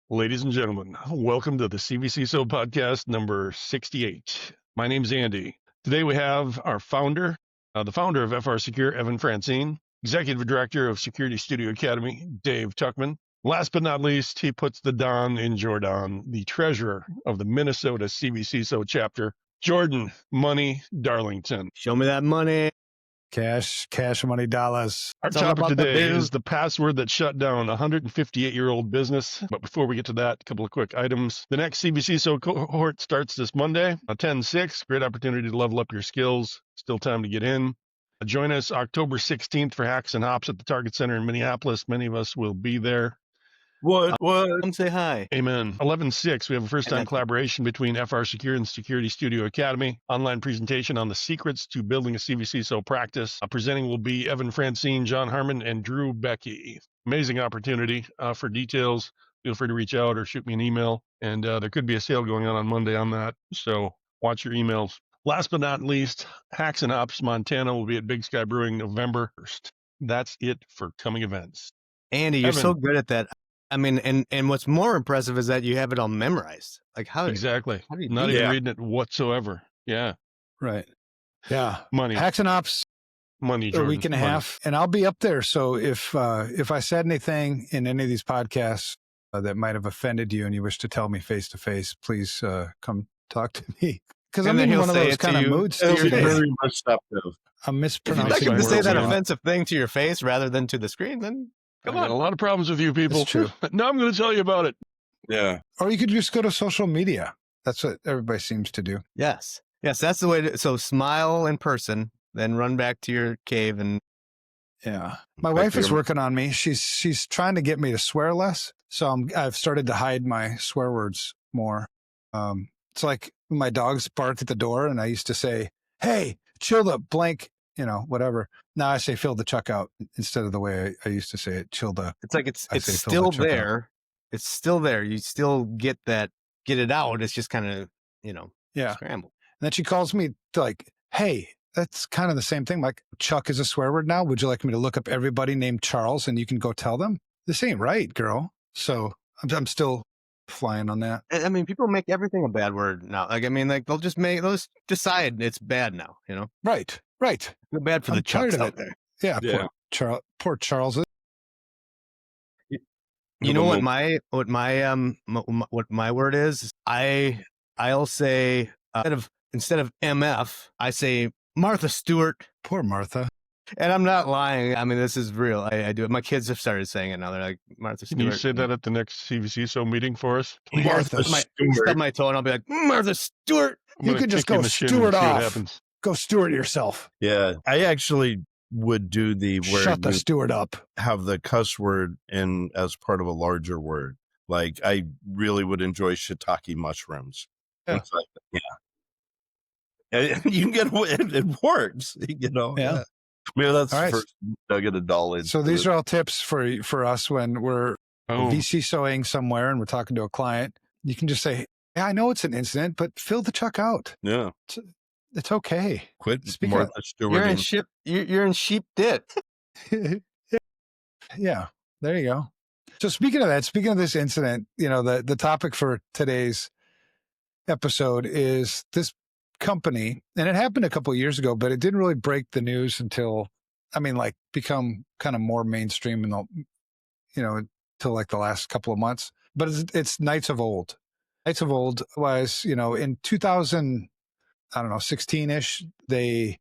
Ladies and gentlemen, welcome to the CvCISO podcast number 68. My name's Andy. Today we have our founder, the founder of FR Secure, Evan Francine, executive director of Security Studio Academy, Dave Tuckman. Last but not least, he puts the Don in Jordan, the treasurer of the Minnesota CvCISO chapter, Jordan Money Darlington. Show me that money. Cash, money, dollars. Our topic today is the password that shut down a 158-year-old business. But before we get to that, a couple of quick items. The next CvCISO cohort starts this Monday, 10/6. Great opportunity to level up your skills. Still time to get in. Join us October 16th for Hacks and Hops at the Target Center in Minneapolis. Many of us will be there. What? Come say hi. Amen. 11/6, we have a first-time collaboration between FR Secure and Security Studio Academy. Online presentation on the secrets to building a CvCISO practice. Presenting will be Evan Francine, John Harmon, and Drew Becky. Amazing opportunity. For details, feel free to reach out or shoot me an email. And there could be a sale going on Monday on that, so watch your emails. Last but not least, Hacks and Hops Montana will be at Big Sky Brewing November 1st. That's it for coming events. Andy, you're so good at that. I mean, and what's more impressive is that you have it all memorized. Like how exactly? How do you not even reading it whatsoever. Yeah. Right. Yeah. Money. Hacks and Ops. Money. Jordan. A week and a half, and I'll be up there. So if I said anything in any of these podcasts that might have offended you, and you wish to tell me face to face, please come talk to me. Because I'm in one of those kind of moods. Very receptive. I'm mispronouncing. If you'd like to say that offensive thing to your face rather than to the screen, then come on. I got a lot of problems with you people. That's true. Now I'm going to tell you about it. Yeah. Or you could just go to social media. That's what everybody seems to do. Yes. Yes, that's the way to. So smile in person, then run back to your cave and. Yeah. My wife is working on me. She's trying to get me to swear less. So I've started to hide my swear words more. It's like my dogs bark at the door and I used to say, hey, chill the blank, whatever. Now I say fill the chuck out instead of the way I used to say it, chill the. It's like it's still there. It's still there. You still get it out. It's just kind of, scrambled. And then she calls me like, hey, that's kind of the same thing. Like Chuck is a swear word now. Would you like me to look up everybody named Charles and you can go tell them? This ain't right, girl. So I'm still flying on that. I mean, people make everything a bad word now. Like, I mean, like they'll just decide it's bad now, Right. Feel bad for the Chucks out there. Yeah. Poor Charles. You know what my word is? I'll say instead of MF, I say Martha Stewart. Poor Martha. And I'm not lying. I mean, this is real. I do it. My kids have started saying it now. They're like, Martha Stewart. Can you say that at the next CvCISO meeting for us? Martha Stewart. Stub my toe and I'll be like, Martha Stewart. You can just go Stewart off. Go Stewart yourself. Yeah. I actually would do the word. Shut the Stewart up. Have the cuss word in as part of a larger word. Like I really would enjoy shiitake mushrooms. Yeah. Yeah. You can get it works, Yeah. Maybe that's the first nugget of knowledge. So these are all tips for us when we're VCSOing somewhere and we're talking to a client. You can just say, yeah, I know it's an incident, but fill the chuck out. Yeah. It's okay. Quit Martha Stewart. You're in sheep dit. Yeah. There you go. So speaking of this incident, the topic for today's episode is this company, and it happened a couple of years ago, but it didn't really break the news until, become kind of more mainstream until like the last couple of months. But it's Knights of Old. Knights of Old was, in 2016-ish, they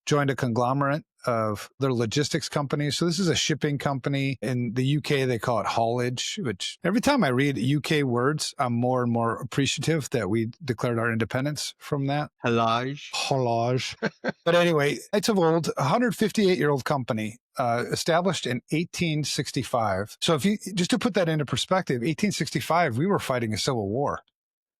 joined a conglomerate of their logistics companies. So this is a shipping company. In the UK, they call it haulage, which every time I read UK words, I'm more and more appreciative that we declared our independence from that. Haulage. But anyway, Knights of Old, a 158-year-old company, established in 1865. So if you, just to put that into perspective, 1865, we were fighting a civil war.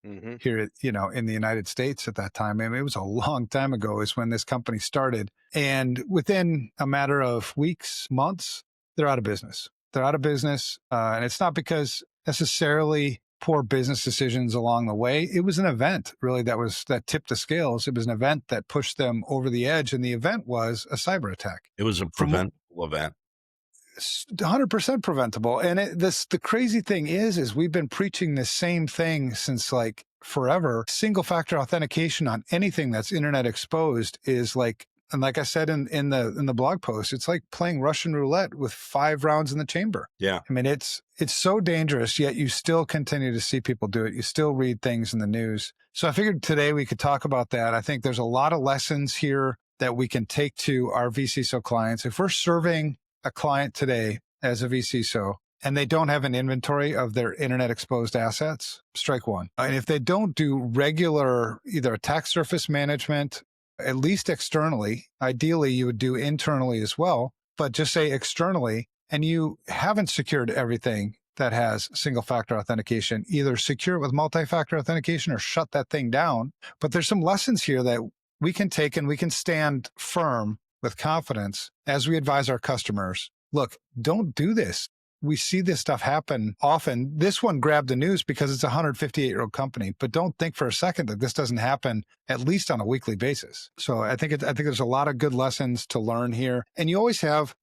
Mm-hmm. Here, in the United States at that time. I mean, it was a long time ago is when this company started. And within a matter of weeks, months, they're out of business. And it's not because necessarily poor business decisions along the way. It was an event really that tipped the scales. It was an event that pushed them over the edge. And the event was a cyber attack. It was a preventable event. 100% preventable. And the crazy thing is we've been preaching this same thing since like forever. Single factor authentication on anything that's internet exposed is like, and like I said in the blog post, it's like playing Russian roulette with 5 rounds in the chamber. Yeah. I mean, it's so dangerous, yet you still continue to see people do it. You still read things in the news. So I figured today we could talk about that. I think there's a lot of lessons here that we can take to our VCSO clients. If we're serving a client today as a VCSO and they don't have an inventory of their internet exposed assets, strike one. And if they don't do regular either attack surface management, at least externally, ideally you would do internally as well, but just say externally, and you haven't secured everything that has single factor authentication, either secure it with multi-factor authentication or shut that thing down. But there's some lessons here that we can take and we can stand firm with confidence as we advise our customers. Look, don't do this. We see this stuff happen often. This one grabbed the news because it's a 158-year-old company, but don't think for a second that this doesn't happen at least on a weekly basis. So I think there's a lot of good lessons to learn here. And you always have,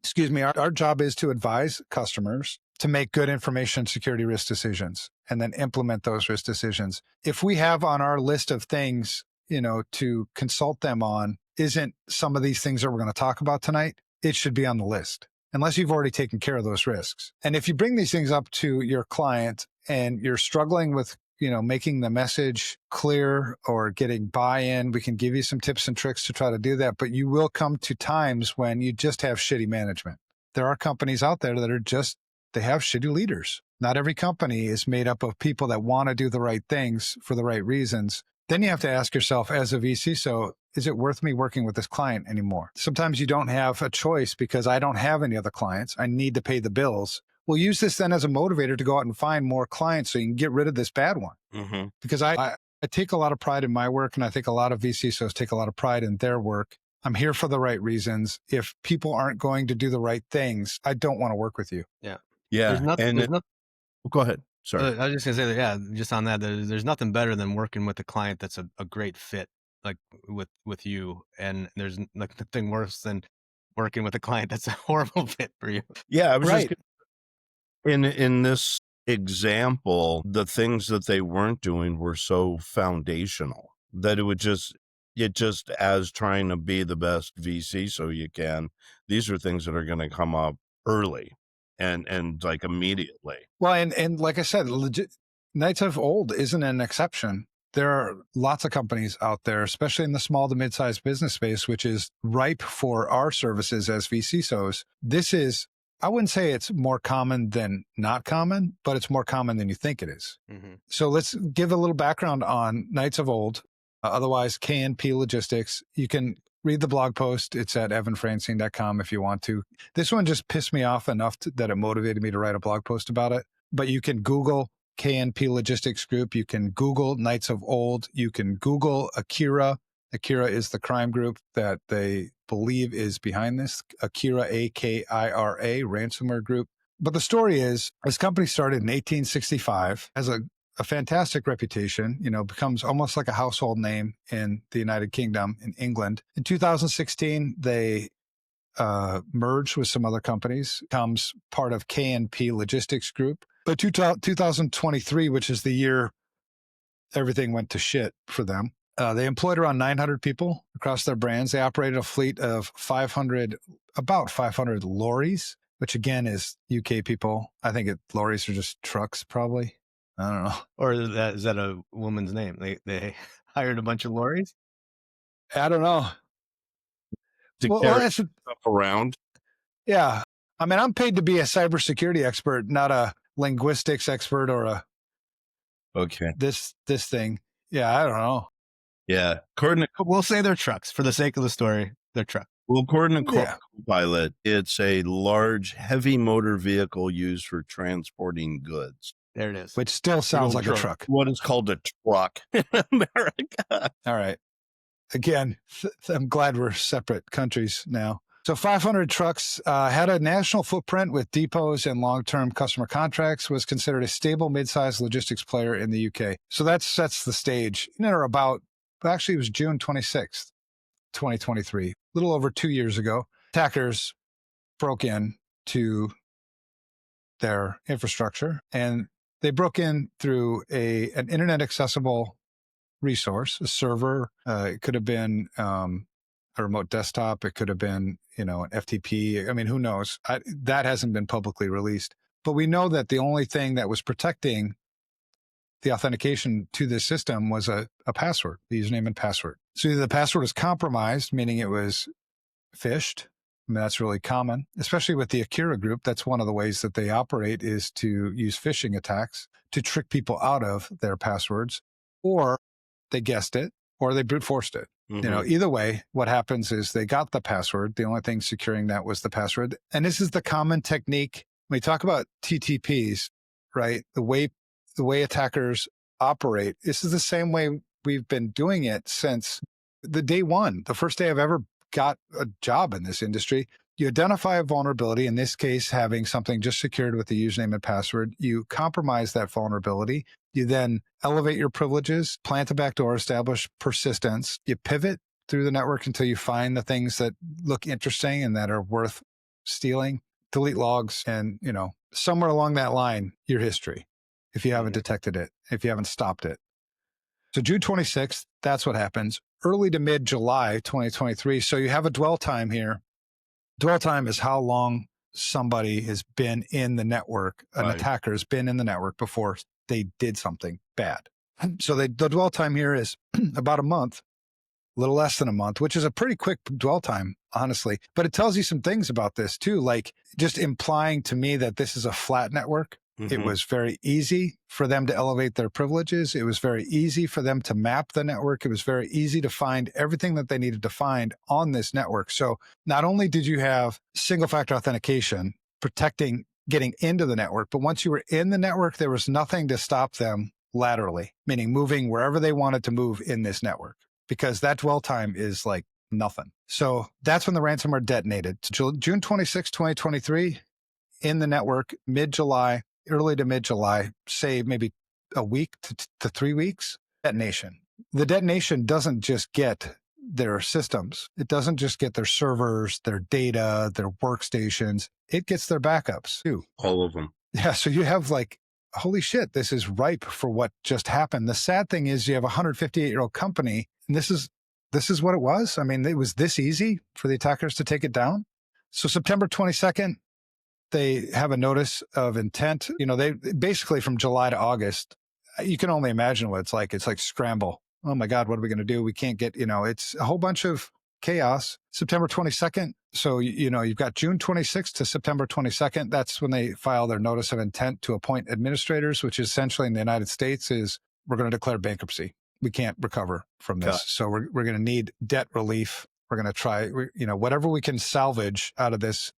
our job is to advise customers to make good information security risk decisions and then implement those risk decisions. If we have on our list of things, to consult them on isn't some of these things that we're going to talk about tonight, it should be on the list, unless you've already taken care of those risks. And if you bring these things up to your client and you're struggling with, making the message clear or getting buy-in, we can give you some tips and tricks to try to do that. But you will come to times when you just have shitty management. There are companies out there that they have shitty leaders. Not every company is made up of people that want to do the right things for the right reasons. Then you have to ask yourself as a VCSO, is it worth me working with this client anymore? Sometimes you don't have a choice because I don't have any other clients. I need to pay the bills. We'll use this then as a motivator to go out and find more clients so you can get rid of this bad one. Mm-hmm. Because I take a lot of pride in my work, and I think a lot of VCSOs take a lot of pride in their work. I'm here for the right reasons. If people aren't going to do the right things, I don't want to work with you. Yeah. Yeah. Go ahead. Sorry. I was just going to say that, just on that, there's nothing better than working with a client that's a great fit, like with you. And there's nothing worse than working with a client that's a horrible fit for you. Yeah. I was just in this example, the things that they weren't doing were so foundational that it just as trying to be the best VC so you can, these are things that are going to come up early. And like immediately. Well, and like I said, Knights of Old isn't an exception. There are lots of companies out there, especially in the small to mid-sized business space, which is ripe for our services as VCSOs. This is, I wouldn't say it's more common than not common, but it's more common than you think it is. Mm-hmm. So let's give a little background on Knights of Old, otherwise KNP Logistics. You can read the blog post. It's at evanfrancine.com if you want to. This one just pissed me off enough that it motivated me to write a blog post about it. But you can Google KNP Logistics Group. You can Google Knights of Old. You can Google Akira. Akira is the crime group that they believe is behind this. Akira, A-K-I-R-A, ransomware group. But the story is, this company started in 1865, has a fantastic reputation, becomes almost like a household name in the United Kingdom, in England. In 2016, they merged with some other companies, becomes part of KNP Logistics Group. But 2023, which is the year everything went to shit for them, they employed around 900 people across their brands. They operated a fleet of about 500 lorries, which again is UK people. I think lorries are just trucks, probably. I don't know. Or is that a woman's name? They hired a bunch of lorries? I don't know. To carry stuff around? Yeah. I mean, I'm paid to be a cybersecurity expert, not a linguistics expert or this thing. Yeah, I don't know. Yeah. We'll say they're trucks for the sake of the story. They're trucks. Well, according to Copilot, it's a large, heavy motor vehicle used for transporting goods. There it is. Which still sounds like a truck. What is called a truck in America. All right. Again, I'm glad we're separate countries now. So 500 trucks, had a national footprint with depots and long-term customer contracts, was considered a stable mid-sized logistics player in the UK. So that sets the stage. Actually, it was June 26th, 2023, a little over 2 years ago. Attackers broke in to their infrastructure, and they broke in through an internet accessible resource, a server. It could have been a remote desktop. It could have been, an FTP. I mean, who knows? That hasn't been publicly released. But we know that the only thing that was protecting the authentication to this system was a password, the username and password. So either the password was compromised, meaning it was phished. I mean, that's really common, especially with the Akira group. That's one of the ways that they operate, is to use phishing attacks to trick people out of their passwords, or they guessed it, or they brute forced it. Mhm. Either way, what happens is they got the password. The only thing securing that was the password. And this is the common technique. When we talk about TTPs, right? The way attackers operate, this is the same way we've been doing it since the day one, the first day I've ever got a job in this industry. You identify a vulnerability, in this case, having something just secured with the username and password. You compromise that vulnerability. You then elevate your privileges, plant a backdoor, establish persistence. You pivot through the network until you find the things that look interesting and that are worth stealing, delete logs, and, somewhere along that line, your history, if you haven't detected it, if you haven't stopped it. So June 26th, that's what happens. Early to mid-July 2023. So you have a dwell time here. Dwell time is how long somebody has been in the network, an Right. attacker has been in the network before they did something bad. So the dwell time here is about a month, a little less than a month, which is a pretty quick dwell time, honestly. But it tells you some things about this too, like just implying to me that this is a flat network. It Mhm. was very easy for them to elevate their privileges. It was very easy for them to map the network. It was very easy to find everything that they needed to find on this network. So not only did you have single factor authentication protecting getting into the network, but once you were in the network, there was nothing to stop them laterally, meaning moving wherever they wanted to move in this network, because that dwell time is like nothing. So that's when the ransomware detonated. June 26, 2023, in the network, mid-July, early to mid-July, say maybe a week to 3 weeks, detonation. The detonation doesn't just get their systems. It doesn't just get their servers, their data, their workstations. It gets their backups too. All of them. Yeah, so you have like, holy shit, this is ripe for what just happened. The sad thing is you have a 158-year-old company, and this is what it was. I mean, it was this easy for the attackers to take it down. So September 22nd, they have a notice of intent. They basically, from July to August, you can only imagine what it's like. It's like scramble. Oh my God, what are we going to do? We can't get, it's a whole bunch of chaos. September 22nd. So, you've got June 26th to September 22nd. That's when they file their notice of intent to appoint administrators, which essentially in the United States is, we're going to declare bankruptcy. We can't recover from this. Got it. So we're going to need debt relief. We're going to try, whatever we can salvage out of this,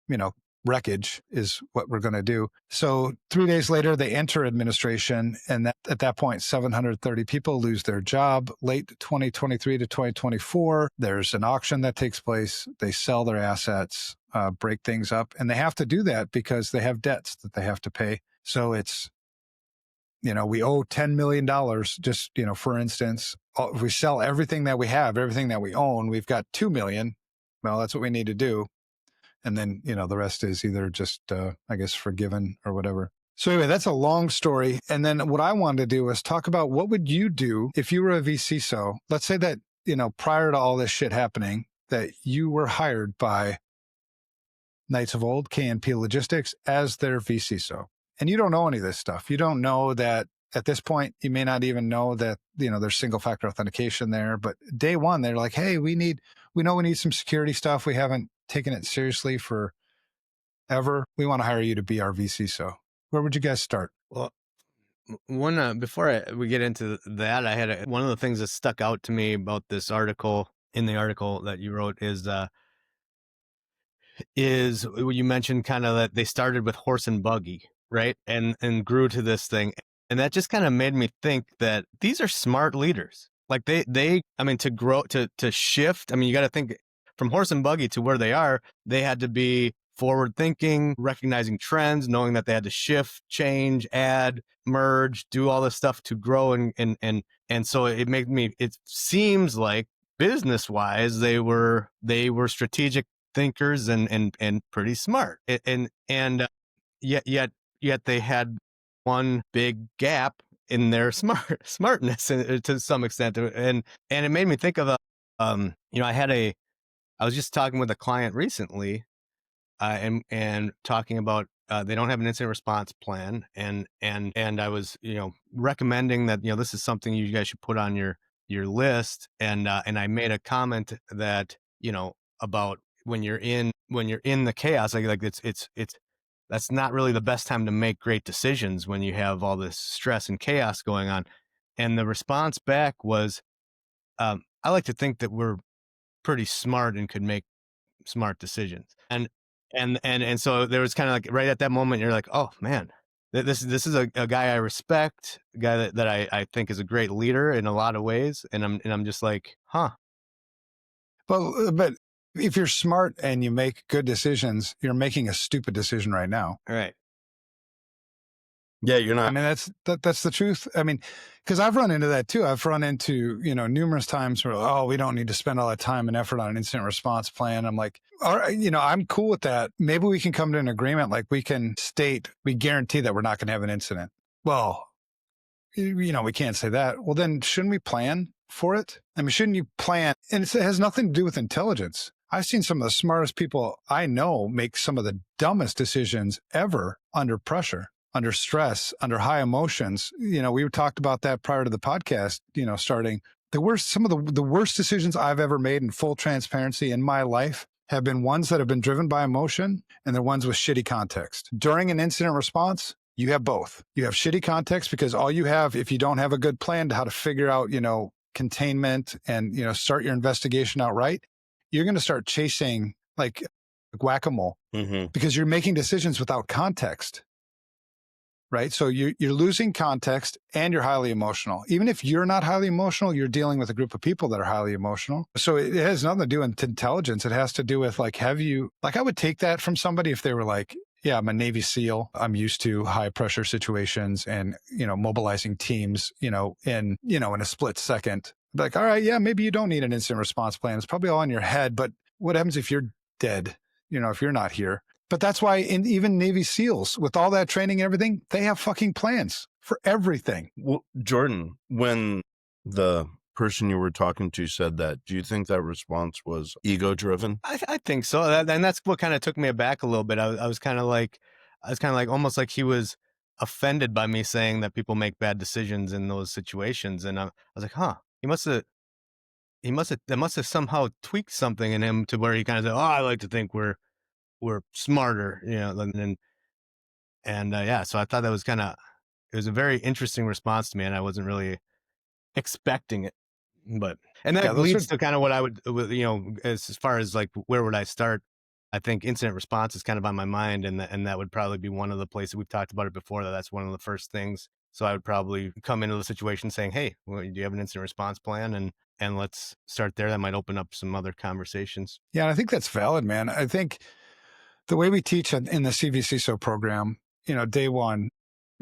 wreckage is what we're going to do. So 3 days later, they enter administration. And at that point, 730 people lose their job. Late 2023 to 2024, there's an auction that takes place. They sell their assets, break things up. And they have to do that because they have debts that they have to pay. So it's, we owe $10 million just, for instance, if we sell everything that we have, everything that we own, we've got 2 million. Well, that's what we need to do. And then, the rest is either just, I guess, forgiven or whatever. So anyway, that's a long story. And then what I wanted to do was talk about what would you do if you were a VCSO? Let's say that, prior to all this shit happening, that you were hired by Knights of Old, KNP Logistics, as their VCSO. And you don't know any of this stuff. You don't know that at this point, you may not even know that, there's single factor authentication there. But day one, they're like, hey, we know we need some security stuff. We haven't taken it seriously for ever. We want to hire you to be our VCSO. Where would you guys start? Well, before we get into that, I had one of the things that stuck out to me about this article, in the article that you wrote, is you mentioned kind of that they started with horse and buggy, right? And grew to this thing. And that just kind of made me think that these are smart leaders. Like to grow, to shift. I mean, you got to think from horse and buggy to where they are, they had to be forward thinking, recognizing trends, knowing that they had to shift, change, add, merge, do all this stuff to grow. And so it seems like business wise, they were strategic thinkers and pretty smart. Yet yet they had one big gap in their smartness to some extent. And it made me think of I was just talking with a client recently, and talking about they don't have an incident response plan, and I was recommending that this is something you guys should put on your list, and I made a comment that about when you're in the chaos, like it's that's not really the best time to make great decisions when you have all this stress and chaos going on. And the response back was, I like to think that we're pretty smart and could make smart decisions. And so there was kind of like right at that moment, you're like, oh man, this is a guy I respect, a guy that I think is a great leader in a lot of ways. And I'm just like, huh. But if you're smart and you make good decisions, you're making a stupid decision right now. All right. Yeah, you're not. I mean, that's the truth. I mean, because I've run into that too. I've run into, numerous times where, oh, we don't need to spend all that time and effort on an incident response plan. I'm like, all right, I'm cool with that. Maybe we can come to an agreement. Like we can state, we guarantee that we're not going to have an incident. Well, we can't say that. Well, then shouldn't we plan for it? I mean, shouldn't you plan? And it has nothing to do with intelligence. I've seen some of the smartest people I know make some of the dumbest decisions ever under pressure, under stress, under high emotions. We talked about that prior to the podcast, starting. Some of the worst decisions I've ever made in full transparency in my life have been ones that have been driven by emotion, and they're ones with shitty context. During an incident response, you have both. You have shitty context because all you have, if you don't have a good plan to how to figure out, containment and, start your investigation out right, you're going to start chasing like whack-a-mole because you're making decisions without context. Right. So you're losing context and you're highly emotional. Even if you're not highly emotional, you're dealing with a group of people that are highly emotional. So it has nothing to do with intelligence. It has to do with I would take that from somebody if they were like, yeah, I'm a Navy SEAL. I'm used to high pressure situations and, mobilizing teams, in a split second. Like, all right, yeah, maybe you don't need an incident response plan. It's probably all in your head. But what happens if you're dead? If you're not here? But that's why even Navy SEALs, with all that training and everything, they have fucking plans for everything. Well, Jordan, when the person you were talking to said that, do you think that response was ego-driven? I think so. And that's what kind of took me aback a little bit. I was kind of like almost like he was offended by me saying that people make bad decisions in those situations. And I was like, huh, that must have somehow tweaked something in him to where he kind of said, oh, I like to think we're smarter, yeah. So I thought that was it was a very interesting response to me, and I wasn't really expecting it. And that leads to kind of what I would, as far as like, where would I start? I think incident response is kind of on my mind, and that would probably be one of the places. We've talked about it before, that's one of the first things. So I would probably come into the situation saying, hey, well, do you have an incident response plan? And let's start there. That might open up some other conversations. Yeah, and I think that's valid, man. I think the way we teach in the CvCISO program, day one,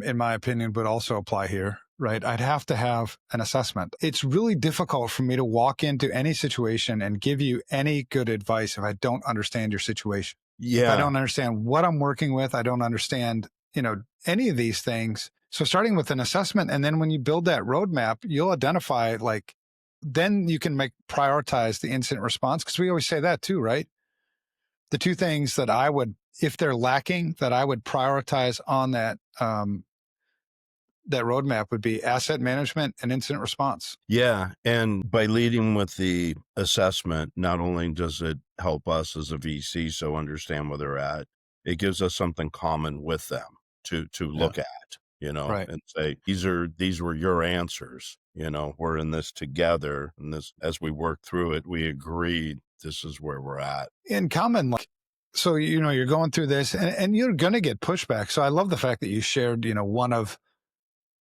in my opinion, would also apply here, right? I'd have to have an assessment. It's really difficult for me to walk into any situation and give you any good advice if I don't understand your situation. Yeah. If I don't understand what I'm working with. I don't understand, any of these things. So starting with an assessment, and then when you build that roadmap, you'll identify then you can prioritize the incident response, because we always say that too, right? The two things that I would, if they're lacking, that I would prioritize on that roadmap would be asset management and incident response. Yeah. And by leading with the assessment, not only does it help us as a VC understand where they're at, it gives us something common with them to look at, right. And say, these were your answers. We're in this together. And this, as we work through it, we agreed this is where we're at. In common, so, you're going through this and you're going to get pushback. So I love the fact that you shared, one of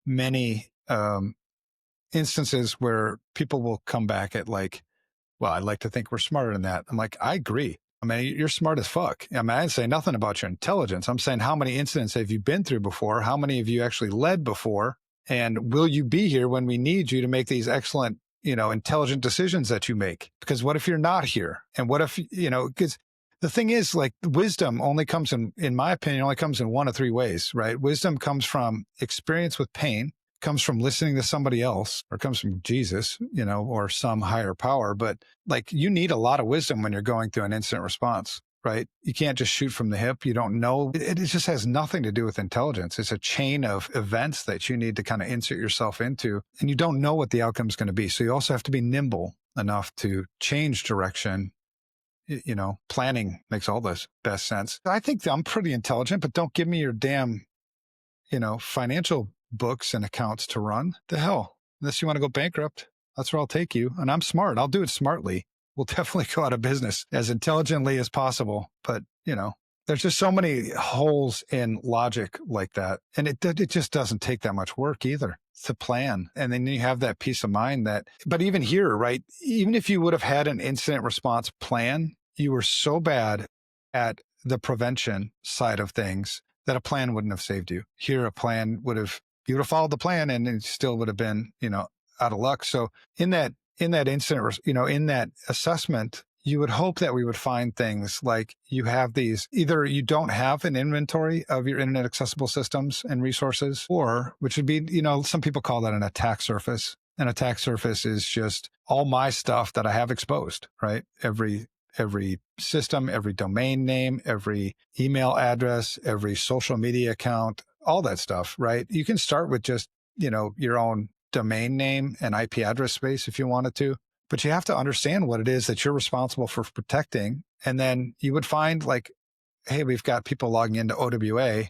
many instances where people will come back at well, I'd like to think we're smarter than that. I'm like, I agree. I mean, you're smart as fuck. I mean, I didn't say nothing about your intelligence. I'm saying, how many incidents have you been through before? How many have you actually led before? And will you be here when we need you to make these excellent, intelligent decisions that you make? Because what if you're not here? And what if, because The thing is, like, wisdom only comes in my opinion, only comes in one of three ways, right? Wisdom comes from experience with pain, comes from listening to somebody else, or comes from Jesus, or some higher power. But like, you need a lot of wisdom when you're going through an incident response, right? You can't just shoot from the hip. You don't know. It just has nothing to do with intelligence. It's a chain of events that you need to kind of insert yourself into, and you don't know what the outcome is going to be. So you also have to be nimble enough to change direction. Planning makes all the best sense. I think I'm pretty intelligent, but don't give me your damn, financial books and accounts to run. The hell, unless you want to go bankrupt, that's where I'll take you. And I'm smart. I'll do it smartly. We'll definitely go out of business as intelligently as possible. But, there's just so many holes in logic like that. And it just doesn't take that much work either to plan. And then you have that peace of mind but even here, right? Even if you would have had an incident response plan, you were so bad at the prevention side of things that a plan wouldn't have saved you. Here, a plan you would have followed the plan and it still would have been, out of luck. So in that incident, in that assessment, you would hope that we would find things like you have these, either you don't have an inventory of your internet accessible systems and resources, or which would be, some people call that an attack surface. An attack surface is just all my stuff that I have exposed, right? Every system, every domain name, every email address, every social media account, all that stuff, right? You can start with just, your own domain name and IP address space if you wanted to. But you have to understand what it is that you're responsible for protecting. And then you would find like, hey, we've got people logging into OWA,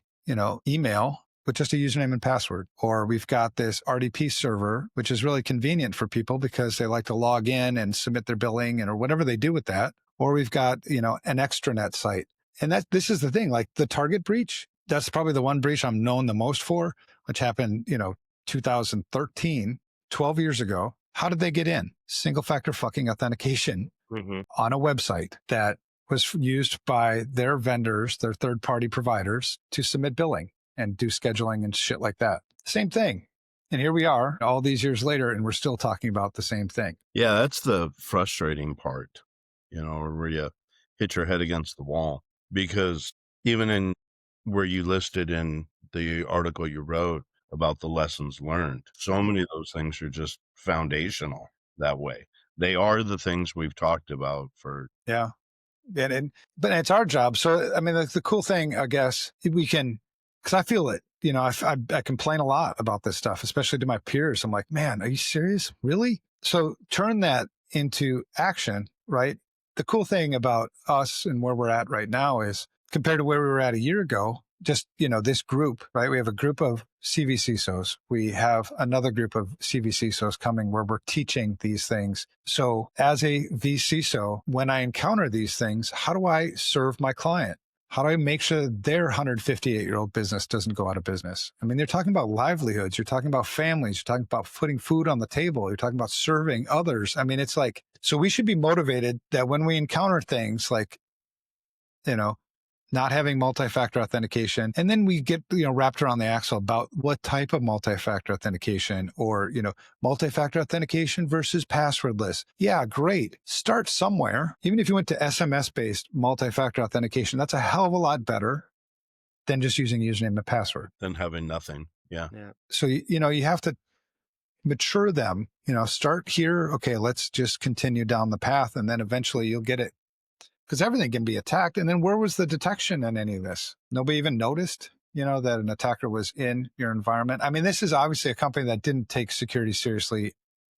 email with just a username and password. Or we've got this RDP server, which is really convenient for people because they like to log in and submit their billing or whatever they do with that. Or we've got, an extranet site. And this is the thing, like the Target breach, that's probably the one breach I'm known the most for, which happened, 2013, 12 years ago. How did they get in? Single factor fucking authentication on a website that was used by their vendors, their third party providers to submit billing and do scheduling and shit like that. Same thing. And here we are all these years later, and we're still talking about the same thing. Yeah, that's the frustrating part, where you hit your head against the wall. Because even in where you listed in the article you wrote about the lessons learned, so many of those things are just foundational that way. They are the things we've talked about for. Yeah. But it's our job. So, I mean, the cool thing, I guess, we can, because I feel it, I complain a lot about this stuff, especially to my peers. I'm like, man, are you serious? Really? So turn that into action, right? The cool thing about us and where we're at right now is compared to where we were at a year ago, just, this group, right? We have a group of CvCISOs. We have another group of CvCISOs coming where we're teaching these things. So as a VCSO, when I encounter these things, how do I serve my client? How do I make sure their 158-year-old business doesn't go out of business? I mean, they're talking about livelihoods. You're talking about families. You're talking about putting food on the table. You're talking about serving others. I mean, it's like, so we should be motivated that when we encounter things like, not having multi-factor authentication. And then we get, wrapped around the axle about what type of multi-factor authentication or, multi-factor authentication versus passwordless. Yeah, great. Start somewhere. Even if you went to SMS-based multi-factor authentication, that's a hell of a lot better than just using username and password. Than having nothing. Yeah. So, you have to mature them, start here. Okay, let's just continue down the path. And then eventually you'll get it. Because everything can be attacked. And then where was the detection in any of this? Nobody even noticed, that an attacker was in your environment. I mean, this is obviously a company that didn't take security seriously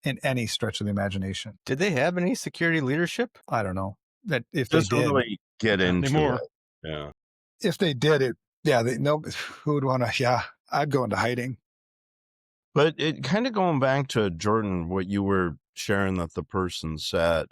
in any stretch of the imagination. Did they have any security leadership? I don't know. That if Just they did, really get into anymore. it. Yeah. If they did it, who would want to, I'd go into hiding. But it kind of going back to Jordan, what you were sharing that the person said,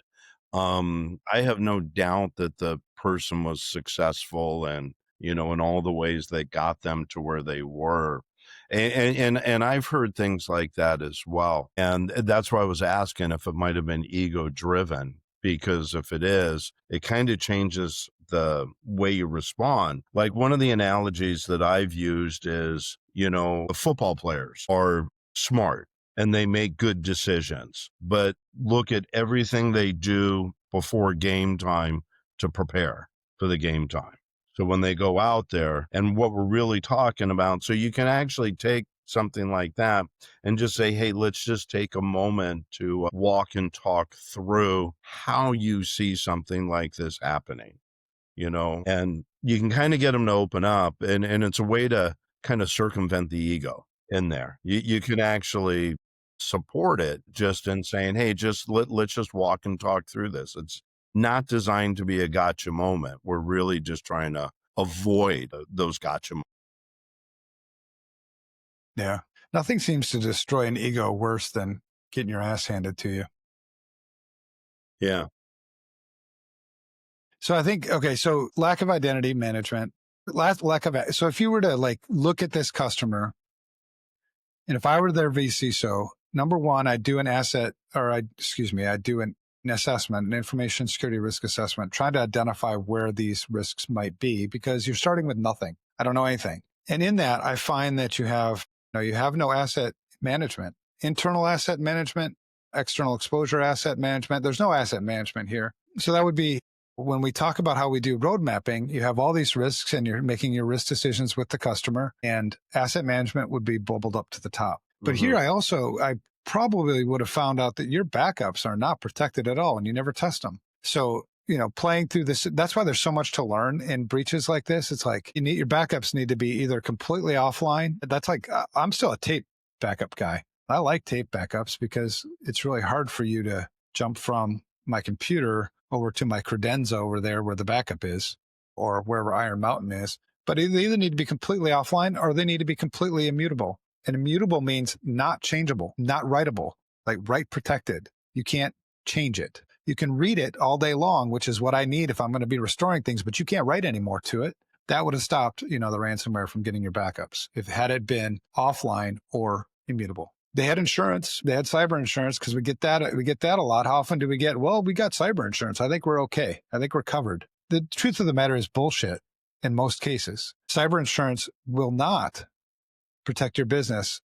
I have no doubt that the person was successful and, in all the ways that got them to where they were. And I've heard things like that as well. And that's why I was asking if it might have been ego driven, because if it is, it kind of changes the way you respond. Like one of the analogies that I've used is, football players are smart and they make good decisions, but look at everything they do before game time to prepare. for the game time. So when they go out there, and what we're really talking about, so you can actually take something like that and just say, hey, let's just take a moment to walk and talk through how you see something like this happening, and you can kind of get them to open up, and it's a way to kind of circumvent the ego in there. You can actually support it just in saying, hey, let's just walk and talk through this. It's not designed to be a gotcha moment. We're really just trying to avoid those gotcha moments. Yeah. Nothing seems to destroy an ego worse than getting your ass handed to you. Yeah. So I think, okay, so lack of identity management, so if you were to look at this customer, and if I were their VCSO, number one, I'd do an assessment, an information security risk assessment, trying to identify where these risks might be, because you're starting with nothing. I don't know anything. And in that, I find that you have no asset management, internal asset management, external exposure asset management. There's no asset management here. So that would be, when we talk about how we do road mapping, you have all these risks and you're making your risk decisions with the customer, and asset management would be bubbled up to the top. But here I probably would have found out that your backups are not protected at all and you never test them. So, playing through this, that's why there's so much to learn in breaches like this. It's like your backups need to be either completely offline. That's like, I'm still a tape backup guy. I like tape backups because it's really hard for you to jump from my computer over to my credenza over there where the backup is, or wherever Iron Mountain is. But they either need to be completely offline or they need to be completely immutable. And immutable means not changeable, not writable, like write protected. You can't change it. You can read it all day long, which is what I need if I'm going to be restoring things, but you can't write any more to it. That would have stopped, the ransomware from getting your backups had it been offline or immutable. They had insurance. They had cyber insurance, because we get that a lot. How often do we get, well, we got cyber insurance. I think we're okay. I think we're covered. The truth of the matter is bullshit in most cases. Cyber insurance will not protect your business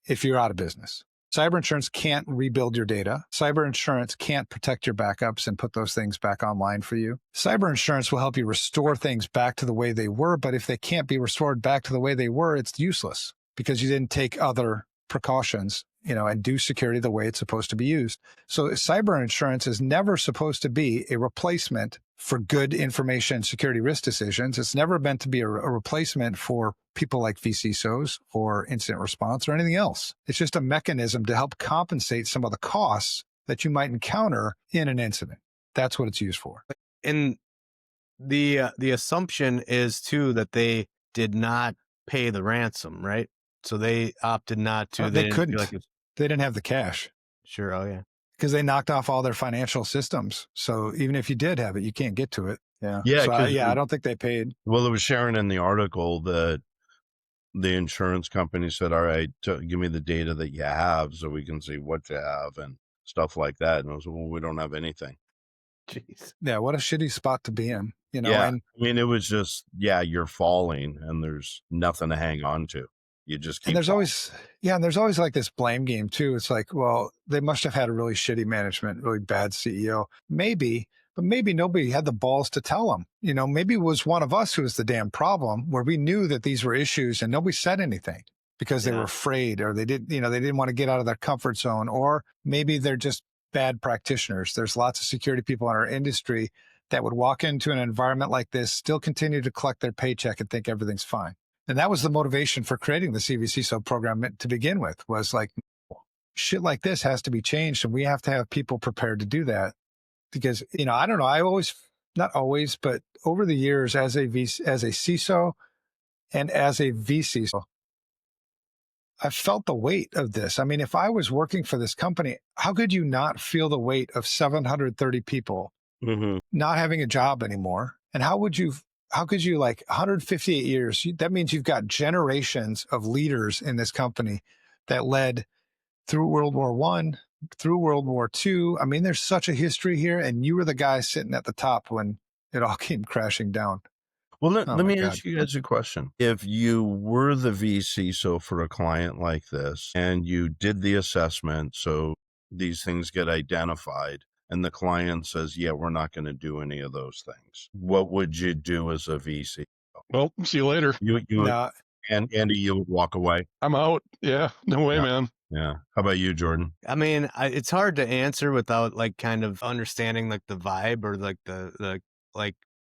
if you're out of business. Cyber insurance can't rebuild your data. Cyber insurance can't protect your backups and put those things back online for you. Cyber insurance will help you restore things back to the way they were, but if they can't be restored back to the way they were, it's useless because you didn't take other precautions, and do security the way it's supposed to be used. So cyber insurance is never supposed to be a replacement for good information security risk decisions. It's never meant to be a replacement for people like VCSOs or incident response or anything else. It's just a mechanism to help compensate some of the costs that you might encounter in an incident. That's what it's used for. And the assumption is too that they did not pay the ransom, right? So they opted not to. They couldn't. They didn't have the cash. Sure. Oh, yeah. Because they knocked off all their financial systems. So even if you did have it, you can't get to it. Yeah. Yeah. So I don't think they paid. Well, it was sharing in the article that the insurance company said, all right, give me the data that you have so we can see what you have and stuff like that. And I was, well, we don't have anything. Jeez. Yeah. What a shitty spot to be in, Yeah. And I mean, it was just, you're falling and there's nothing to hang on to. You just keep. And there's always like this blame game too. It's like, well, they must have had a really shitty management, really bad CEO. Maybe, but maybe nobody had the balls to tell them. Maybe it was one of us who was the damn problem, where we knew that these were issues and nobody said anything because they were afraid, or they didn't want to get out of their comfort zone, or maybe they're just bad practitioners. There's lots of security people in our industry that would walk into an environment like this, still continue to collect their paycheck and think everything's fine. And that was the motivation for creating the CvCISO program to begin with, was like, shit like this has to be changed. And we have to have people prepared to do that. Because, I don't know, not always, but over the years as a CISO and as a VCSO, I felt the weight of this. I mean, if I was working for this company, how could you not feel the weight of 730 people not having a job anymore? And how could you, 158 years, that means you've got generations of leaders in this company that led through World War I, through World War II. I mean, there's such a history here, and you were the guy sitting at the top when it all came crashing down. Well, let me ask you guys a question. If you were the VCSO for a client like this and you did the assessment, so these things get identified, and the client says, yeah, we're not going to do any of those things. What would you do as a VC? Well, see you later. You No, and Andy, you would walk away. I'm out. Yeah, no way, Yeah. man. Yeah. How about you, Jordan? I mean, it's hard to answer without like kind of understanding like the vibe or like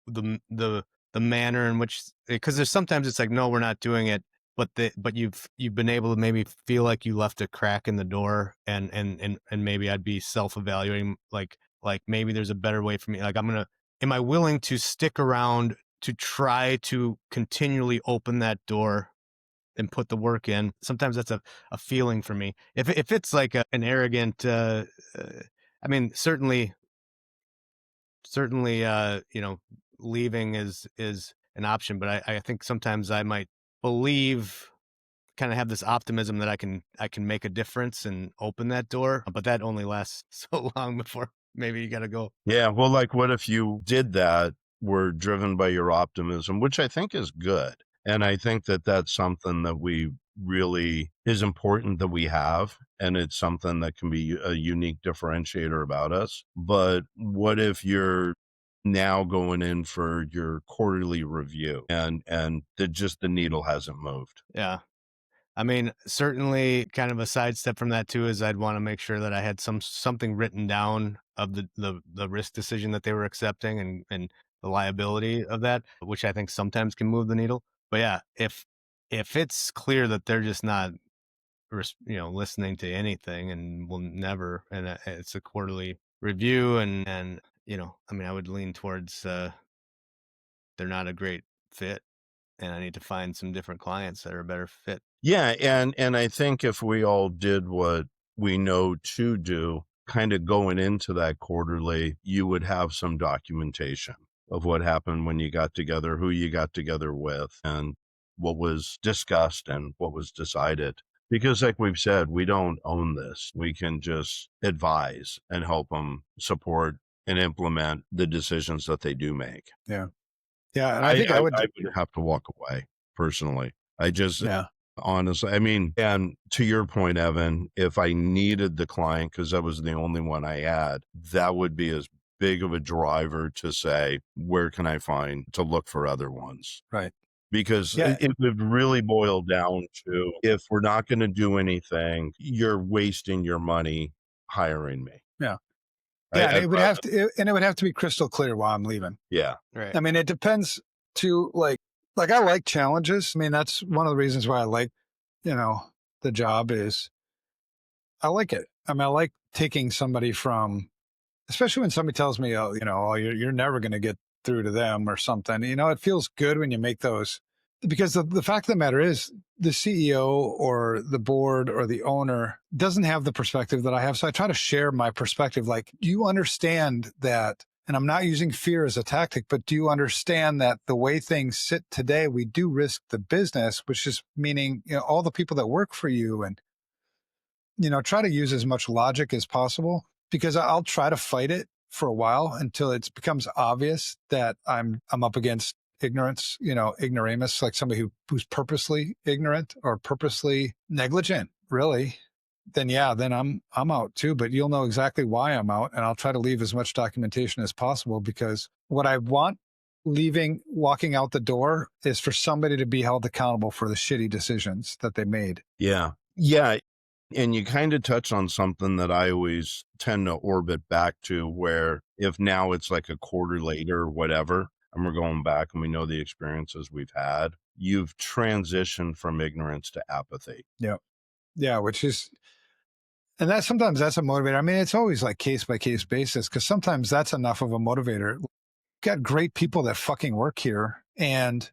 the manner in which, because there's sometimes it's like, no, we're not doing it, but you've been able to maybe feel like you left a crack in the door, and maybe I'd be self-evaluating like maybe there's a better way for me. Like am I willing to stick around to try to continually open that door and put the work in? Sometimes that's a feeling for me. If it's like an arrogant, I mean, certainly, leaving is an option, but I think sometimes I might believe, kind of have this optimism that I can make a difference and open that door, but that only lasts so long before maybe you got to go. Yeah. Well, like, what if you did that, were driven by your optimism, which I think is good. And I think that that's something that we really is important that we have. And it's something that can be a unique differentiator about us. But what if you're now going in for your quarterly review and the needle hasn't moved? Yeah. I mean, certainly kind of a sidestep from that too is I'd want to make sure that I had something written down of the risk decision that they were accepting and the liability of that, which I think sometimes can move the needle. But yeah, if it's clear that they're just not listening to anything and will never, and it's a quarterly review, and I mean, I would lean towards they're not a great fit, and I need to find some different clients that are a better fit. Yeah, and I think if we all did what we know to do, kind of going into that quarterly, you would have some documentation of what happened when you got together, who you got together with, and what was discussed and what was decided. Because like we've said, we don't own this. We can just advise and help them support and implement the decisions that they do make. yeah. And I think I would have to walk away personally. I just, yeah. honestly, I mean, and to your point, Evan, if I needed the client, because that was the only one I had, that would be as big of a driver to say, where can I find to look for other ones? Right. Because Yeah. it would really boil down to, if we're not going to do anything, you're wasting your money hiring me. Yeah. Yeah, and it would have to be crystal clear why I'm leaving. Yeah. Right. I mean, it depends to like I like challenges. I mean, that's one of the reasons why I like, the job is I like it. I mean, I like taking somebody from, especially when somebody tells me, oh, you're never going to get through to them or something. It feels good when you make those, because the fact of the matter is the CEO or the board or the owner doesn't have the perspective that I have. So I try to share my perspective. Like, do you understand that? And I'm not using fear as a tactic, but do you understand that the way things sit today, we do risk the business, which is meaning, all the people that work for you, and, try to use as much logic as possible, because I'll try to fight it for a while until it becomes obvious that I'm up against ignorance, ignoramus, like somebody who's purposely ignorant or purposely negligent, really. Then I'm out too, but you'll know exactly why I'm out, and I'll try to leave as much documentation as possible, because what I want walking out the door is for somebody to be held accountable for the shitty decisions that they made. Yeah. Yeah. And you kind of touch on something that I always tend to orbit back to, where if now it's like a quarter later or whatever, and we're going back and we know the experiences we've had, you've transitioned from ignorance to apathy. Yeah. Yeah. Which is, and sometimes that's a motivator. I mean, it's always like case by case basis, because sometimes that's enough of a motivator. Got great people that fucking work here, and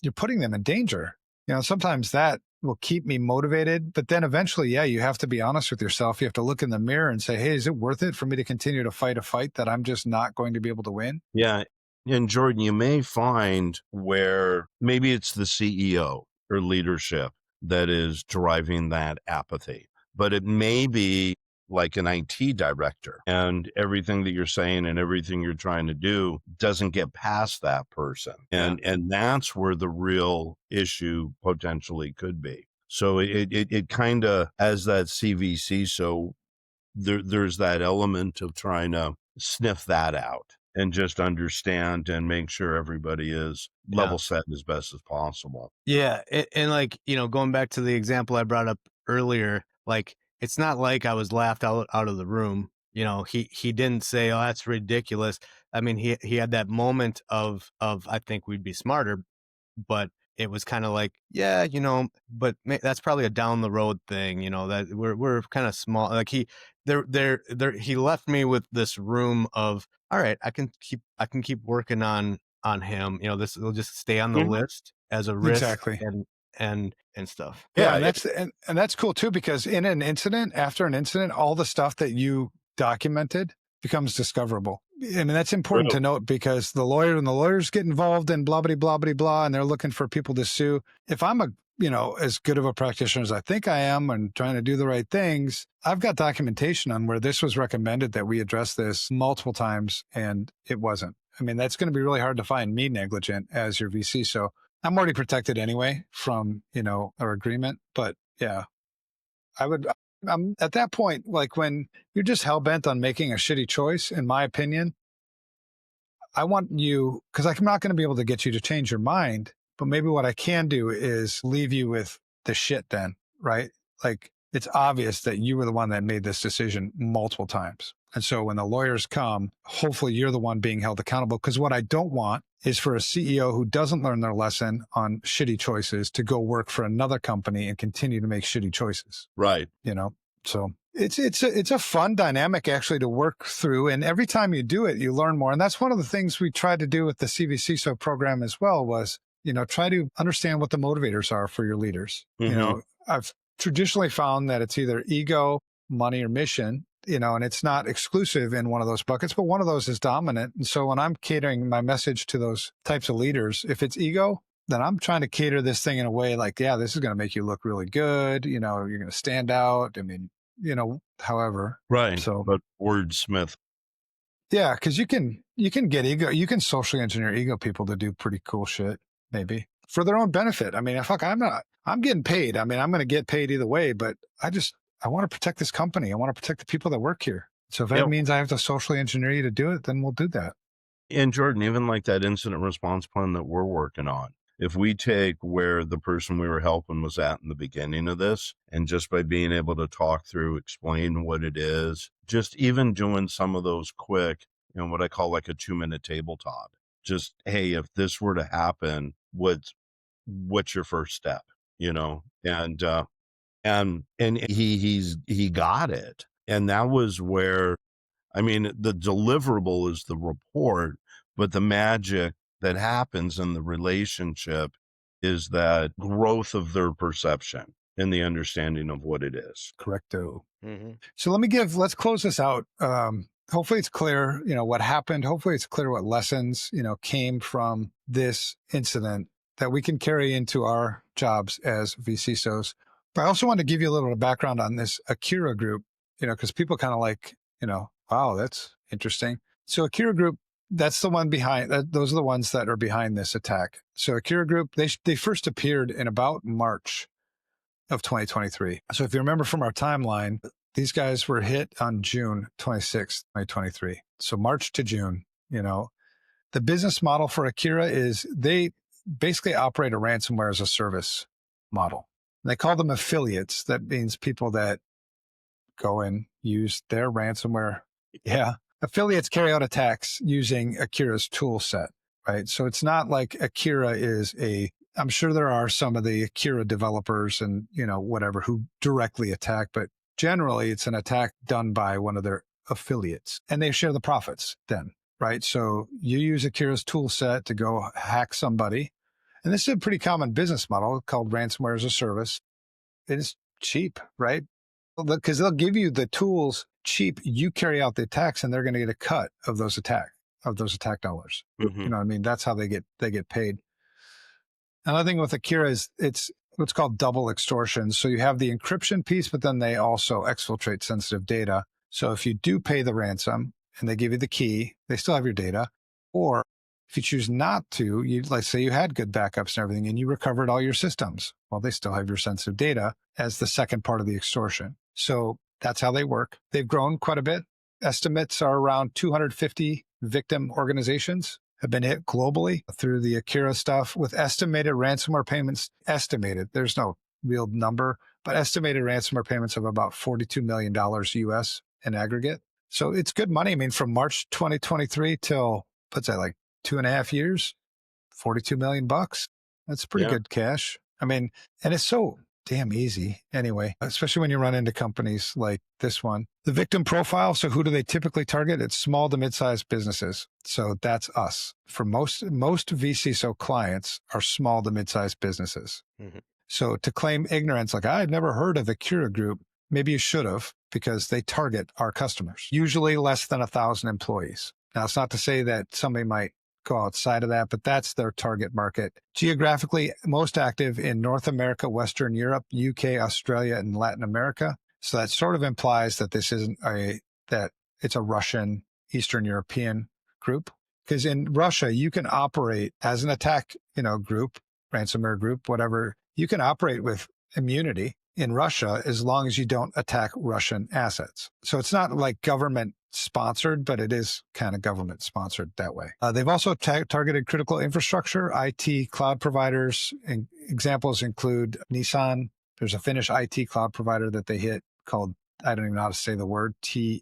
you're putting them in danger. Sometimes that will keep me motivated, but then eventually, you have to be honest with yourself. You have to look in the mirror and say, hey, is it worth it for me to continue to fight a fight that I'm just not going to be able to win? Yeah. And Jordan, you may find where maybe it's the CEO or leadership that is driving that apathy, but it may be like an IT director, and everything that you're saying and everything you're trying to do doesn't get past that person. And that's where the real issue potentially could be. So it kind of, as that CvCISO there's that element of trying to sniff that out and just understand and make sure everybody is level set as best as possible. Yeah. And like, going back to the example I brought up earlier, like, it's not like I was laughed out of the room. He didn't say, "Oh, that's ridiculous." I mean, he had that moment of I think we'd be smarter, but it was kind of like, yeah, but that's probably a down the road thing, that we're kind of small. Like he left me with this room of, all right, I can keep working on him. This will just stay on the list as a risk. Exactly. And stuff. Yeah, and that's cool too, because after an incident, all the stuff that you documented becomes discoverable. And that's important to note, because the lawyers get involved in blah, blah, blah, blah, blah, and they're looking for people to sue. If I'm as good of a practitioner as I think I am and trying to do the right things, I've got documentation on where this was recommended that we address this multiple times and it wasn't. I mean, that's going to be really hard to find me negligent as your VC. So I'm already protected anyway from, our agreement. But yeah, I'm at that point, like when you're just hell bent on making a shitty choice, in my opinion, I want you, because I'm not going to be able to get you to change your mind, but maybe what I can do is leave you with the shit then, right? Like, it's obvious that you were the one that made this decision multiple times. And so when the lawyers come, hopefully you're the one being held accountable, because what I don't want is for a CEO who doesn't learn their lesson on shitty choices to go work for another company and continue to make shitty choices. Right. So it's a fun dynamic actually to work through. And every time you do it, you learn more. And that's one of the things we tried to do with the CvCISO program as well was, try to understand what the motivators are for your leaders. I've traditionally found that it's either ego, money, or mission, and it's not exclusive in one of those buckets, but one of those is dominant. And so when I'm catering my message to those types of leaders, if it's ego, then I'm trying to cater this thing in a way like, yeah, this is going to make you look really good. You're going to stand out. I mean, however. Right. So, but wordsmith. Yeah, because you can get ego. You can socially engineer ego people to do pretty cool shit, maybe for their own benefit. I mean, I'm getting paid. I mean, I'm going to get paid either way, but I want to protect this company. I want to protect the people that work here. So if that means I have to socially engineer you to do it, then we'll do that. And Jordan, even like that incident response plan that we're working on, if we take where the person we were helping was at in the beginning of this, and just by being able to talk through, explain what it is, just even doing some of those quick, what I call like a 2-minute tabletop, just, hey, if this were to happen, what's your first step, and he got it. And that was where, I mean, the deliverable is the report, but the magic that happens in the relationship is that growth of their perception and the understanding of what it is. Correcto. Mm-hmm. So let's close this out. Hopefully it's clear, what happened. Hopefully it's clear what lessons, came from this incident that we can carry into our jobs as VCSOs. But I also want to give you a little bit of background on this Akira group, because people kind of like, wow, that's interesting. So Akira group, that's the one behind, those are the ones that are behind this attack. So Akira group, they first appeared in about March of 2023. So if you remember from our timeline, these guys were hit on June 26th, 2023. So March to June, the business model for Akira is they basically operate a ransomware as a service model. They call them affiliates. That means people that go and use their ransomware. Yeah. Affiliates carry out attacks using Akira's tool set, right? So it's not like Akira is I'm sure there are some of the Akira developers and, whatever who directly attack, but generally it's an attack done by one of their affiliates and they share the profits then, right? So you use Akira's tool set to go hack somebody. And this is a pretty common business model called ransomware as a service. It is cheap, right? Because they'll give you the tools cheap. You carry out the attacks, and they're going to get a cut of those attack dollars. Mm-hmm. You know what I mean? That's how they get paid. Another thing with Akira is it's what's called double extortion. So you have the encryption piece, but then they also exfiltrate sensitive data. So if you do pay the ransom and they give you the key, they still have your data. Or if you choose not to, let's say you had good backups and everything and you recovered all your systems. Well, they still have your sensitive data as the second part of the extortion. So That's how they work. They've grown quite a bit. Estimates are around 250 victim organizations have been hit globally through the Akira stuff, with estimated ransomware payments estimated. There's no real number, but estimated ransomware payments of about $42 million US in aggregate. So it's good money. I mean, from March 2023 till, what's that, like 2.5 years, $42 million bucks. That's pretty good cash. I mean, and it's so damn easy anyway, especially when you run into companies like this one. The victim profile, so who do they typically target? It's small to mid-sized businesses. So that's us. For most VCSO clients are small to mid-sized businesses. Mm-hmm. So to claim ignorance, like I had never heard of Akira Group, maybe you should have, because they target our customers, usually less than 1,000 employees. Now, it's not to say that somebody might go outside of that, but that's their target market. Geographically, most active in North America, Western Europe, UK, Australia, and Latin America. So that sort of implies that this isn't that it's a Russian, Eastern European group. Because in Russia, you can operate as an attack, group, ransomware group, whatever. You can operate with immunity in Russia as long as you don't attack Russian assets. So it's not like government sponsored, but it is kind of government sponsored that way. They've also targeted critical infrastructure, IT cloud providers. And examples include Nissan. There's a Finnish IT cloud provider that they hit called, I don't even know how to say the word, Tietorevry.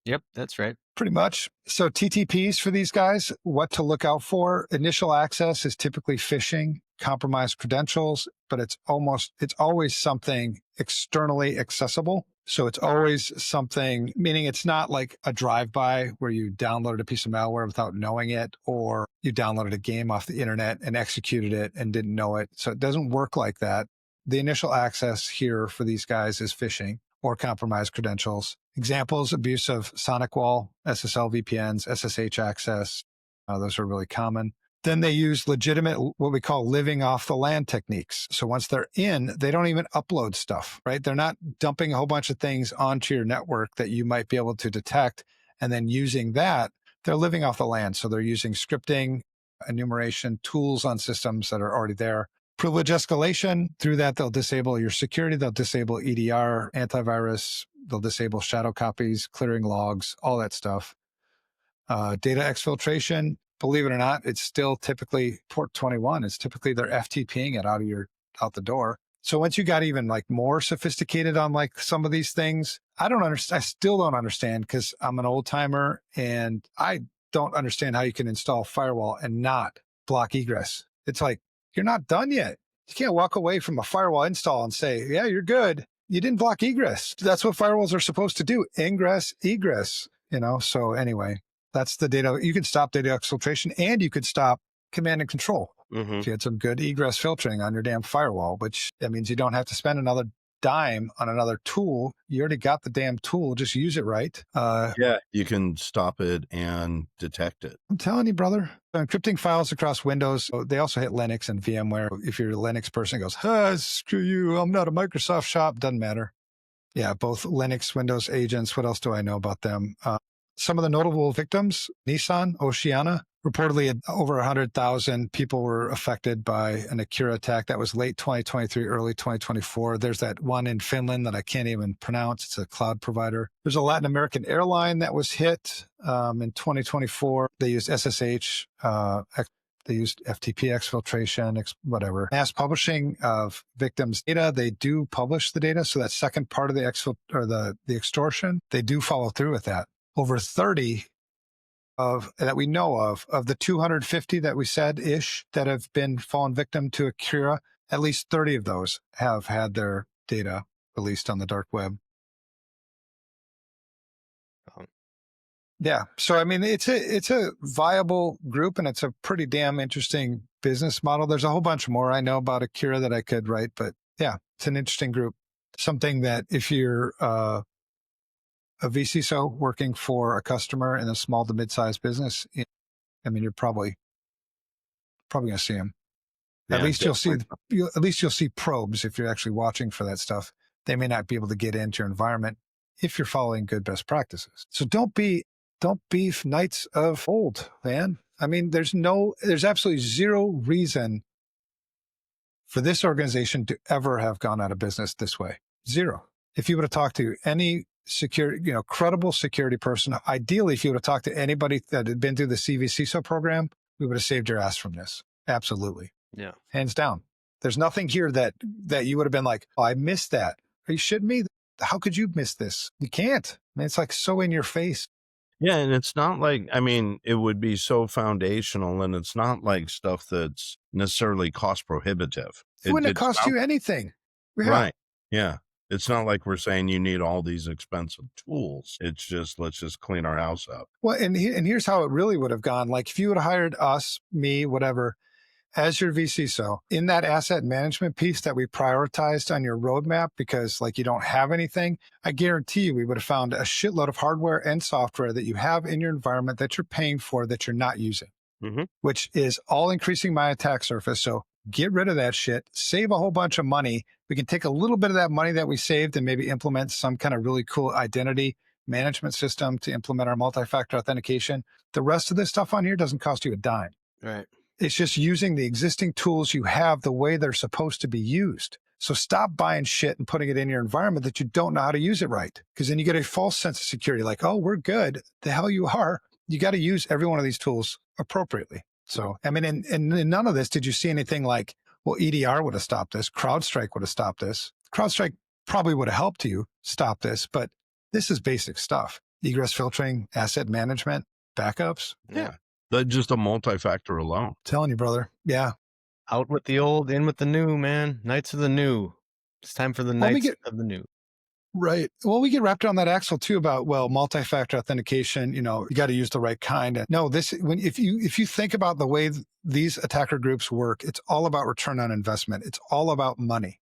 Yep, that's right. Pretty much. So TTPs for these guys, what to look out for. Initial access is typically phishing, compromised credentials, but it's always something externally accessible. So it's always something, meaning it's not like a drive-by where you downloaded a piece of malware without knowing it, or you downloaded a game off the internet and executed it and didn't know it. So it doesn't work like that. The initial access here for these guys is phishing or compromised credentials. Examples, abuse of sonic wall, SSL VPNs, SSH access. Those are really common. Then they use legitimate, what we call living off the land techniques. So once they're in, they don't even upload stuff, right? They're not dumping a whole bunch of things onto your network that you might be able to detect and then using that. They're living off the land. So they're using scripting, enumeration, tools on systems that are already there. Privilege escalation, through that, they'll disable your security. They'll disable EDR, antivirus. They'll disable shadow copies, clearing logs, all that stuff. Data exfiltration. Believe it or not, it's still typically port 21. It's typically they're FTPing it out the door. So once you got even like more sophisticated on like some of these things, I still don't understand, because I'm an old timer and I don't understand how you can install firewall and not block egress. It's like, you're not done yet. You can't walk away from a firewall install and say, yeah, you're good. You didn't block egress. That's what firewalls are supposed to do. Ingress, egress, So anyway, that's the data. You could stop data exfiltration and you could stop command and control. Mm-hmm. If you had some good egress filtering on your damn firewall, which that means you don't have to spend another dime on another tool. You already got the damn tool. Just use it right. Yeah, you can stop it and detect it. I'm telling you, brother. Encrypting files across Windows. They also hit Linux and VMware. If you're a Linux person, it goes, screw you. I'm not a Microsoft shop. Doesn't matter. Yeah, both Linux, Windows agents. What else do I know about them? Some of the notable victims, Nissan, Oceana. Reportedly, over 100,000 people were affected by an Akira attack. That was late 2023, early 2024. There's that one in Finland that I can't even pronounce. It's a cloud provider. There's a Latin American airline that was hit in 2024. They used SSH. They used FTP exfiltration, whatever. Mass publishing of victims' data. They do publish the data. So that second part of the extortion, they do follow through with that. Over 30 that we know of the 250 that we said ish that have been fallen victim to Akira, at least 30 of those have had their data released on the dark web. Yeah. So, I mean, it's a viable group and it's a pretty damn interesting business model. There's a whole bunch more I know about Akira that I could write, but yeah, it's an interesting group. Something that if you're, a VCSO working for a customer in a small to mid-sized business, I mean, you're probably going to see them. Yeah, at least you'll see probes if you're actually watching for that stuff. They may not be able to get into your environment if you're following good best practices. So don't be knights of old, man. I mean, there's absolutely zero reason for this organization to ever have gone out of business this way. Zero. if you would have talked to any security, credible security person, ideally, if you would have talked to anybody that had been through the CvCISO program, we would have saved your ass from this. Absolutely. Yeah. Hands down. There's nothing here that you would have been like, oh, I missed that. Are you shitting me? How could you miss this? You can't. I mean, it's like so in your face. Yeah, and it's not like, I mean, it would be so foundational, and it's not like stuff that's necessarily cost prohibitive. It wouldn't have cost you anything. Yeah. Right. Yeah. It's not like we're saying you need all these expensive tools. It's just, let's just clean our house up. Well, and here's how it really would have gone. Like if you would have hired us, me, whatever, as your VCSO in that asset management piece that we prioritized on your roadmap because like you don't have anything, I guarantee you we would have found a shitload of hardware and software that you have in your environment that you're paying for that you're not using, which is all increasing my attack surface. So get rid of that shit, save a whole bunch of money. We can take a little bit of that money that we saved and maybe implement some kind of really cool identity management system to implement our multi-factor authentication. The rest of this stuff on here doesn't cost you a dime. Right. It's just using the existing tools you have the way they're supposed to be used. So stop buying shit and putting it in your environment that you don't know how to use it right. Because then you get a false sense of security, like, oh, we're good. The hell you are. You got to use every one of these tools appropriately. So, I mean, and in none of this, did you see anything like, well, EDR would have stopped this. CrowdStrike would have stopped this. CrowdStrike probably would have helped you stop this, but this is basic stuff. Egress filtering, asset management, backups. Yeah. That's just a multi-factor alone. Telling you, brother. Yeah. Out with the old, in with the new, man. Knights of the new. It's time for the knights of the new. Right. Well, we get wrapped around that axle too about, well, multi-factor authentication, you got to use the right kind. No, if you think about the way these attacker groups work, it's all about return on investment. It's all about money.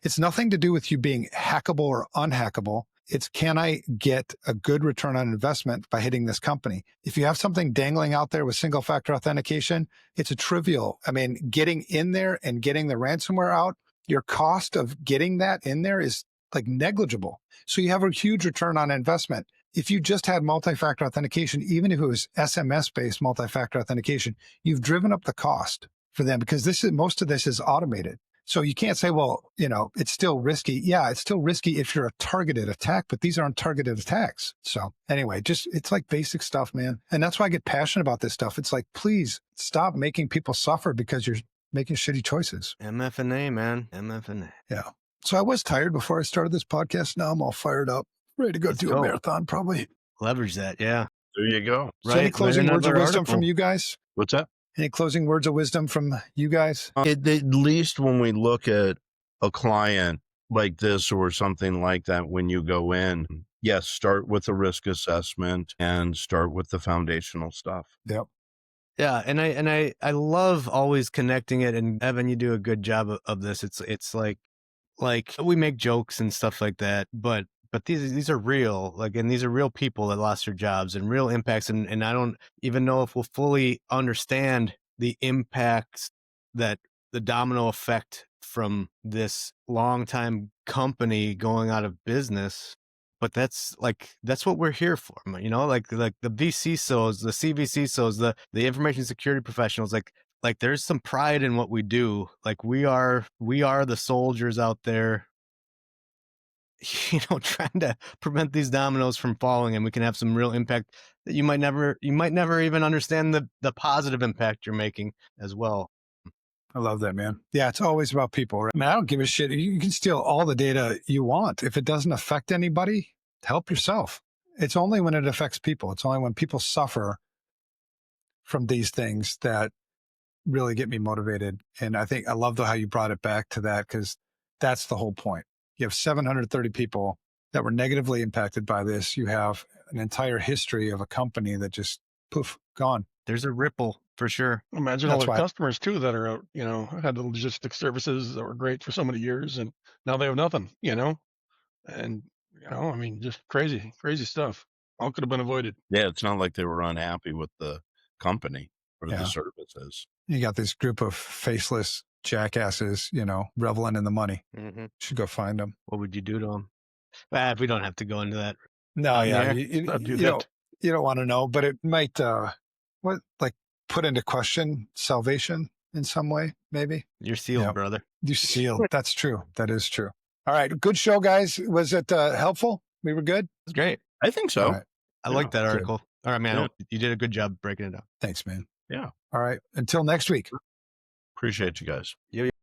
It's nothing to do with you being hackable or unhackable. It's, can I get a good return on investment by hitting this company? If you have something dangling out there with single factor authentication, it's a trivial. I mean, getting in there and getting the ransomware out, your cost of getting that in there is like negligible. So you have a huge return on investment. If you just had multi-factor authentication, even if it was SMS-based multi-factor authentication, you've driven up the cost for them because most of this is automated. So you can't say, well, it's still risky. Yeah, it's still risky if you're a targeted attack, but these aren't targeted attacks. So anyway, it's like basic stuff, man. And that's why I get passionate about this stuff. It's like, please stop making people suffer because you're making shitty choices. MFNA, man. MFNA. Yeah. So I was tired before I started this podcast. Now I'm all fired up, ready to go do a marathon probably. Leverage that. Yeah. There you go. So any closing words of wisdom from you guys? What's that? Any closing words of wisdom from you guys? At least when we look at a client like this or something like that, when you go in, yes, start with a risk assessment and start with the foundational stuff. Yep. Yeah, and I love always connecting it. And Evan, you do a good job of this. It's like we make jokes and stuff like that, but these are real, and these are real people that lost their jobs and real impacts. And I don't even know if we'll fully understand the impacts that the domino effect from this longtime company going out of business. But that's what we're here for, like the VCSOs, the CvCISOs, the information security professionals, like there's some pride in what we do. Like we are the soldiers out there, trying to prevent these dominoes from falling, and we can have some real impact that you might never even understand the positive impact you're making as well. I love that, man. Yeah, it's always about people, right? I mean, I don't give a shit. You can steal all the data you want. If it doesn't affect anybody, help yourself. It's only when it affects people. It's only when people suffer from these things that really get me motivated. And I think I love how you brought it back to that, because that's the whole point. You have 730 people that were negatively impacted by this. You have an entire history of a company that just poof, gone. There's a ripple for sure. Imagine all the customers too that are out, had the logistics services that were great for so many years, and now they have nothing, and I mean, just crazy stuff. All could have been avoided. Yeah, it's not like they were unhappy with the company or the services. You got this group of faceless jackasses, reveling in the money. Mm-hmm. Should go find them. What would you do to them? We don't have to go into that. No, yeah, you don't want to know, but it might put into question salvation in some way, maybe. You're sealed, brother. You're sealed. That's true. That is true. All right. Good show, guys. Was it helpful? We were good? It's great. I think so. All right. I like that Good. article. All right, man. Yeah. You did a good job breaking it down. Thanks, man. Yeah. All right. Until next week. Appreciate you guys.